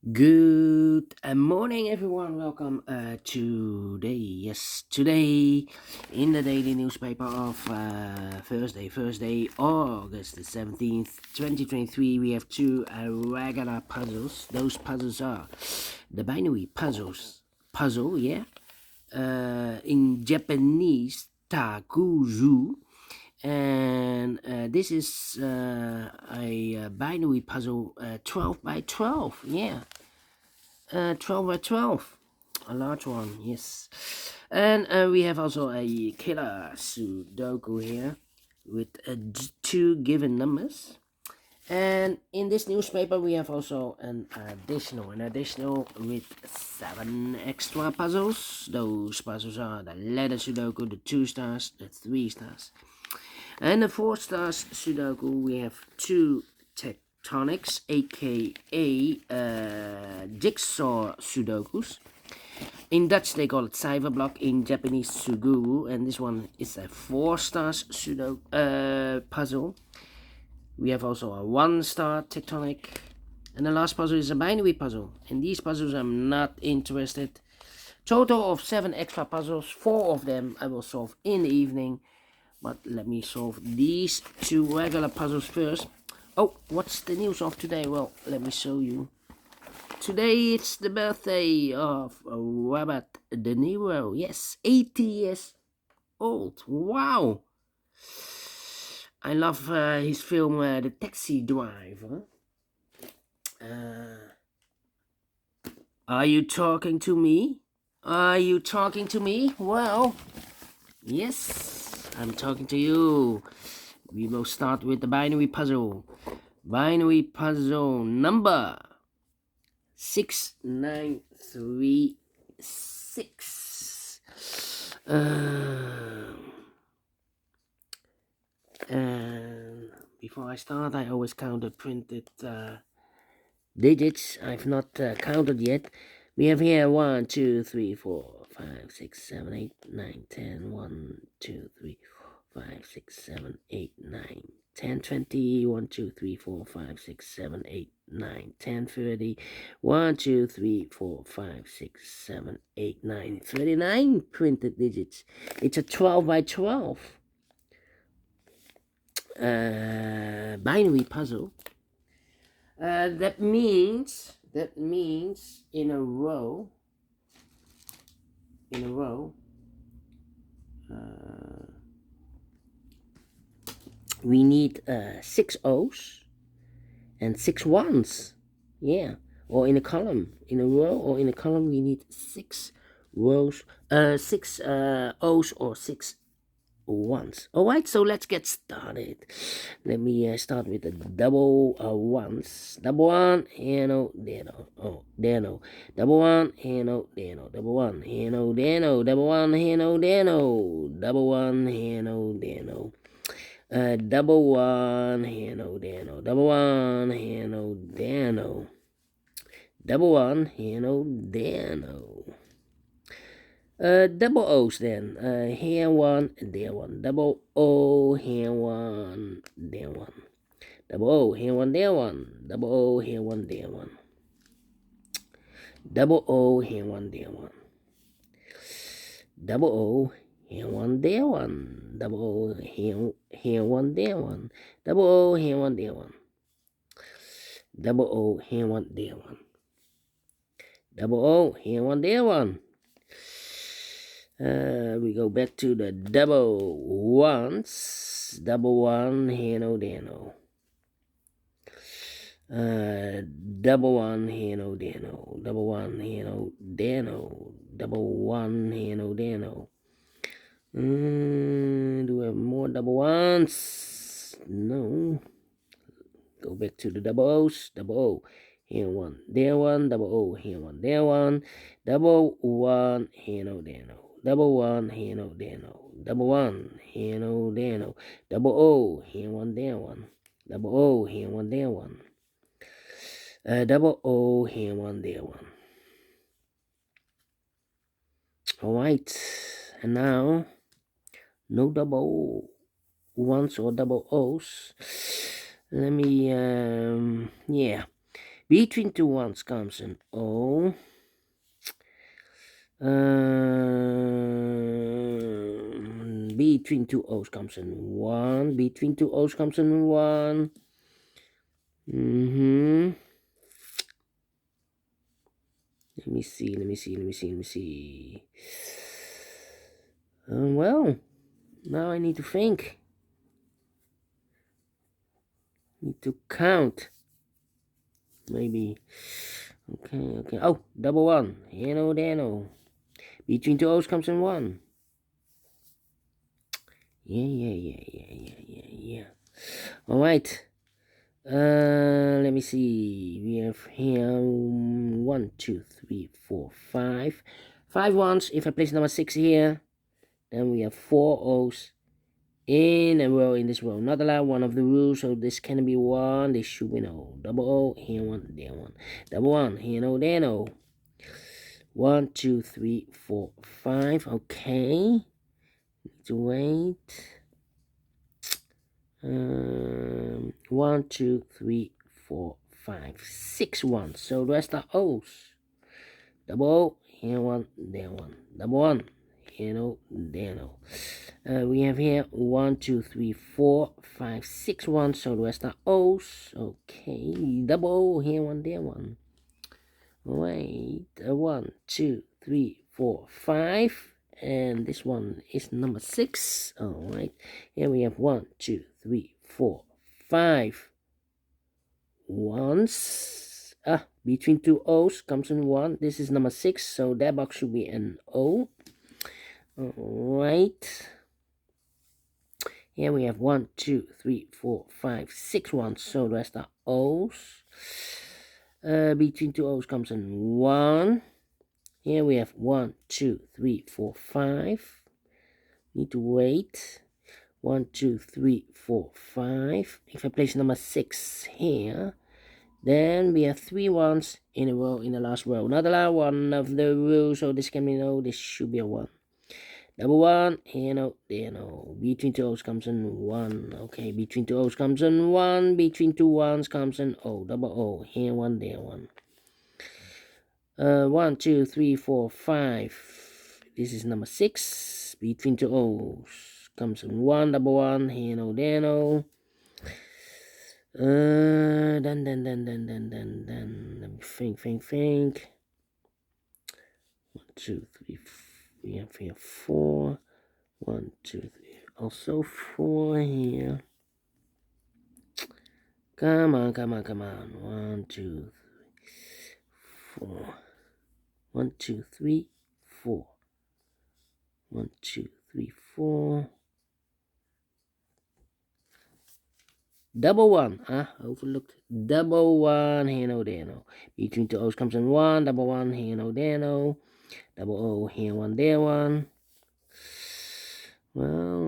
Good morning, everyone. Welcome today in the daily newspaper of Thursday, August the 17th, 2023. We have two regular puzzles. Those puzzles are the binary puzzle, yeah, in Japanese, takuzu, and this is a binary puzzle 12 by 12, yeah, 12 by 12, a large one, yes. And we have also a killer Sudoku here with two given numbers. And in this newspaper we have also an additional with 7 extra puzzles. Those puzzles are the letter Sudoku, the 2 stars, the 3 stars, and the 4 stars Sudoku. We have 2 tectonics, aka jigsaw Sudokus. In Dutch they call it cijferblok, in Japanese Sudoku, and this one is a 4 stars Sudoku puzzle. We have also a 1 star tectonic, and the last puzzle is a binary puzzle. And these puzzles I'm not interested. Total of 7 extra puzzles. 4 of them I will solve in the evening. But let me solve these 2 regular puzzles first. Oh, what's the news of today? Well, let me show you. Today it's the birthday of Robert De Niro. Yes, 80 years old. Wow. I love his film The Taxi Driver. Are you talking to me? Are you talking to me? Well, yes, I'm talking to you. We will start with the binary puzzle. Binary puzzle number 6936. And before I start, I always count the printed digits. I've not counted yet. We have here 1, 2, 3, 4, 5, 6, 7, 8, 9, 10. 1, 2, 3, 4, 5, 6, 7, 8, 9, 10, 20. 1, 2, 3, 4, 5, 6, 7, 8, 9, 10, 30. 1, 2, 3, 4, 5, 6, 7, 8, 9, 39 printed digits. It's a 12 by 12 binary puzzle. That means in a row we need 6 O's and 6 ones, yeah, or in a column, in a row or in a column we need 6 rows, 6 O's or 6 ones. All right, so let's get started. Let me start with the double ones. Double one, no, there no, oh, there no. Double one, no, there no. Double one, no, there no. Double one, no, there no. Double one, no, there no. Double one, no, there no. Double one, no, there no. Double one, no, there no. Double O's then. Here one, there one. Double O, here one, there one. Double O, here one, there one. Double O, here one, there one. Double O, here one, there one. Double O, here one, there one. Double O, here one, there one. Double O, here one, there one. Double O, here one, there one. Double O, here one, there one. We go back to the double ones. Double one, here no, there no. Double one, here no, there no. Double one, here no, there no. Double one, here no, there no. Do we have more double ones? No. Go back to the double O's. Double O, here one, there one. Double O, here one, there one. Double one, here no, there no. Double one, here no, there no. Double one, here no, there no. Double O, here one, there one. Double O, here one, there one. Double O, here one, there one. Alright, and now no double ones or double O's. Let me, yeah, Between two ones comes an O. Between two O's comes an 1. Between two O's comes an 1. Let me see. Well, now I need to think. Need to count. Maybe. Okay. Oh, double one. Dano. Between two O's comes in 1. Yeah. Alright. Let me see. We have here 1, 2, 3, 4, 5. 5 ones. If I place number 6 here, then we have 4 O's in a row in this row. Not allowed, one of the rules, so this can be 1. This should be no. Double O, here 1, there 1. Double 1, here no, there no. 1, 2, 3, 4, 5. Okay. Need to wait. 1, 2, 3, 4, 5, 6 ones. So the rest are O's. Double O, here 1, there 1. Double 1, here no, there no. We have here 1, 2, 3, 4, 5, 6 ones. So the rest are O's. Okay. Double O, here 1, there 1. Wait. 1, 2, 3, 4, 5. And this one is number 6. Alright. Here we have 1, 2, 3, 4, 5 ones. Between two O's comes in 1. This is number 6, so that box should be an O. Alright. Here we have 1, 2, 3, 4, 5, 6 ones, so the rest are O's. Between two O's comes in 1. Here we have 1, 2, 3, 4, 5. Need to wait. 1, 2, 3, 4, 5. If I place number 6 here, then we have 3 ones in a row in the last row. Not allowed, one of the rules, so this can be no. This should be a 1. Double 1, here no, there no. Between two O's comes in 1. Okay, between two O's comes in 1. Between two ones comes in O. Double O, here 1, there 1. 1, 2, 3, 4, 5. This is number 6. Between two O's comes in 1. Double 1, here no, there no. Then. Let me think. 1, 2, 3, 4. We have here 4. 1, 2, 3. Also 4 here. Come on. 1, 2, 3, 4. 1, 2, 3, 4. 1, 2, 3, 4. Double 1. Overlooked. Double 1. Here no, there no. Between two O's comes in 1. Double 1. Here no, there no. Double O. Here 1, there 1. Well.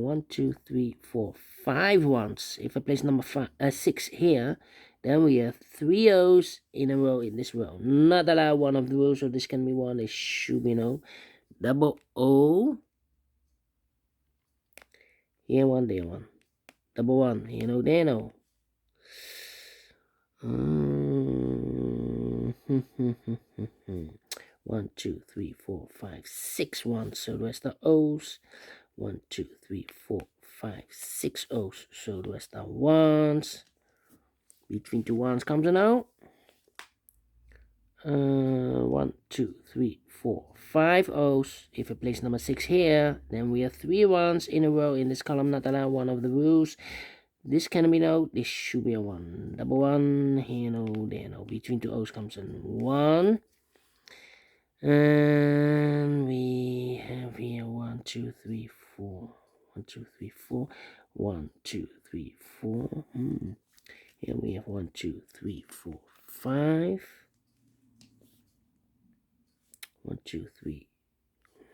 1, 2, 3, 4, 5 ones. If I place number 6 here, then we have 3 O's in a row in this row. Not allowed, one of the rules, so this can be 1. This should be no. Double O. Here 1, there 1. Double 1. Here no, there no. 1, 2, 3, 4, 5, 6 ones. So the rest are O's. 1, 2, 3, 4, 5, 6 O's. So the rest are 1s. Between two 1s comes an O. 1, 2, 3, 4, 5 O's. If I place number 6 here, then we have 3 1s in a row in this column. Not allowed, one of the rules. This can be no. This should be a 1. Double 1. Here no, there no. Between two O's comes in 1. And we have here 1, 2, 3, 4. 1, 2, 3, 4. 1, 2, 3, 4. Here we have 1, 2, 3, 4, 5. 1, 2, 3.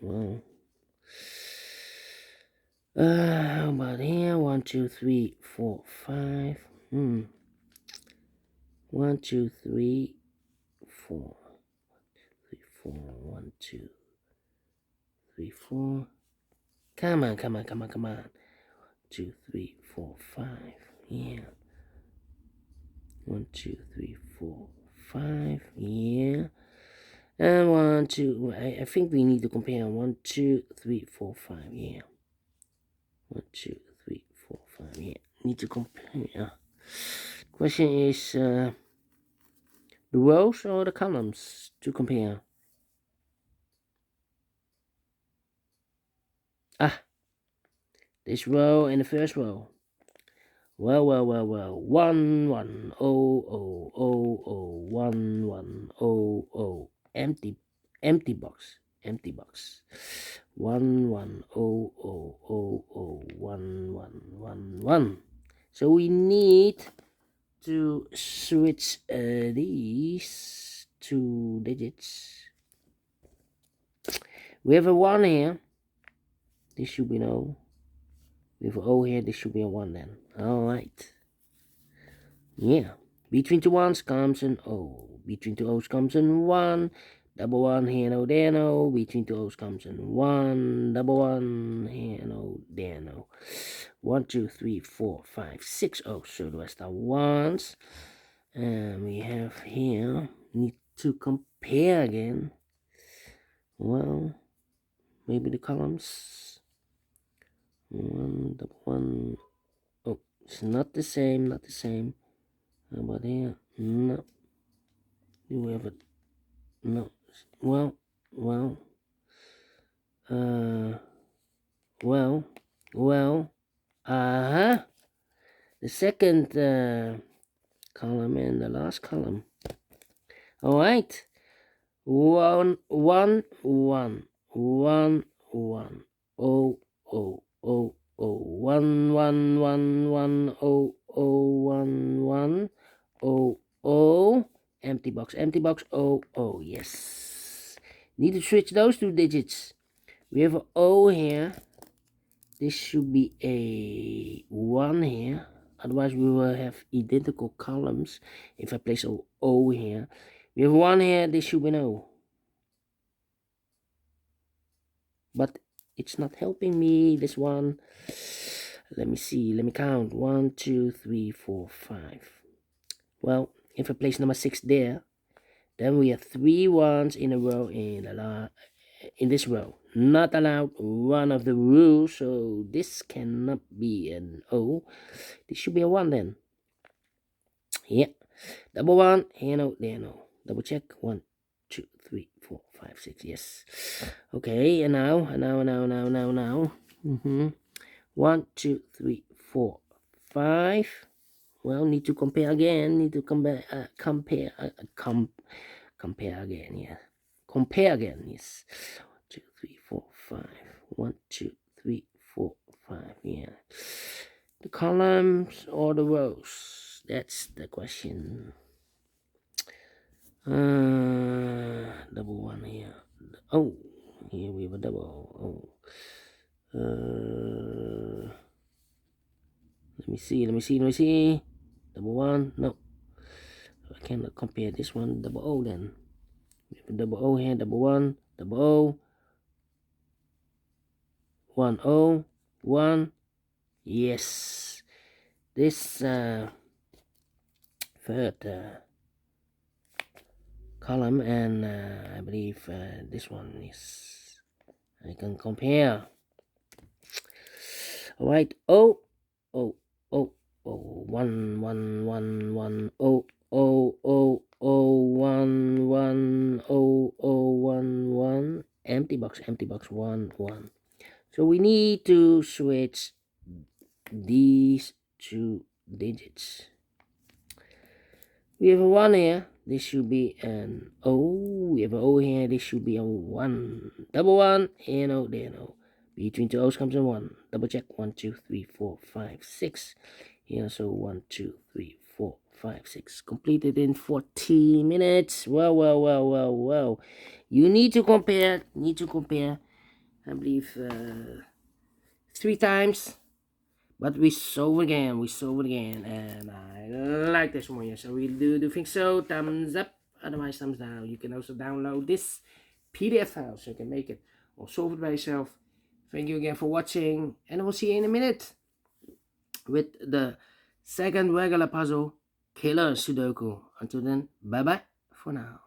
Well. How about here? 1, 2, 3, 4, 5. 1, 2, 3, 4. 1, 2, 3, 4. Come on. 2, 3, 4, 5. Yeah. 1, 2, 3, 4, 5. Yeah. And 1, 2. I think we need to compare 1, 2, 3, 4, 5. Yeah. 1, 2, 3, 4, 5. Yeah. Need to compare. Question is the rows or the columns to compare? This row and the first row. Well. 1 1 0 0 0 0 1 1 0 0. Empty box. 1 1 0 0 0 0 1 1 1 1. So we need to switch these two digits. We have a 1 here. This should be no. We have an O here. This should be a 1 then. Alright. Yeah. Between two ones comes an O. Between two O's comes an 1. Double 1 here, no, there, no. Between two O's comes an 1. Double 1 here, no, there, no. 1, 2, 3, 4, 5, 6 O's. So the rest are ones. And we have here, need to compare again. Well, maybe the columns. 1, double 1. Oh, it's not the same, How about here? No. Do we have a... No. Well. The second column and the last column. Alright. 1 1 1 1 1 0 0 0 1 1 1 1 0 0 1 1 0 0. Empty box. Oh, yes. Need to switch those two digits. We have an O here. This should be a 1 here. Otherwise, we will have identical columns. If I place an O here. We have 1 here. This should be an O. But it's not helping me, this one. Let me see. Let me count. 1, 2, 3, 4, 5. Well, if I place number 6 there, then we have 3 ones in a row in this row. Not allowed, one of the rules, so this cannot be an O. This should be a 1 then. Yeah. Double 1, here no, there no. Double check. 1, 2, 3, 4, 5, 6. Yes. Okay, and now. 1, 2, 3, 4, 5. Well, need to compare again. Compare again. Yeah. Compare again. Yes. 2, 3, 4, 5. 1, 2, 3, 4, 5. Yeah. The columns or the rows? That's the question. Double 1 here. Oh, here we have a double. Let me see. Double 1. No, I cannot compare this one. Double O then. We have a double O here. Double 1. Double O. 1 O. 1. Yes. This third column, and I believe this one is, I can compare. Alright, O 1 1 1 1 0 0 0 1 1 0 1 1. Empty box 1 1. So we need to switch these two digits. We have a 1 here. This should be an O. We have an O here. This should be a 1. Double 1. Here no, there no. Between two O's comes a 1. Double check. 1, 2, 3, 4, 5, 6. Here so 1, 2, 3, 4, 5, 6. Completed in 14 minutes. Well. You need to compare. I believe 3 times. But we solve again, and I like this one. So we do think so. Thumbs up, otherwise thumbs down. You can also download this PDF file so you can make it or solve it by yourself. Thank you again for watching, and I will see you in a minute with the second regular puzzle killer Sudoku. Until then, bye bye for now.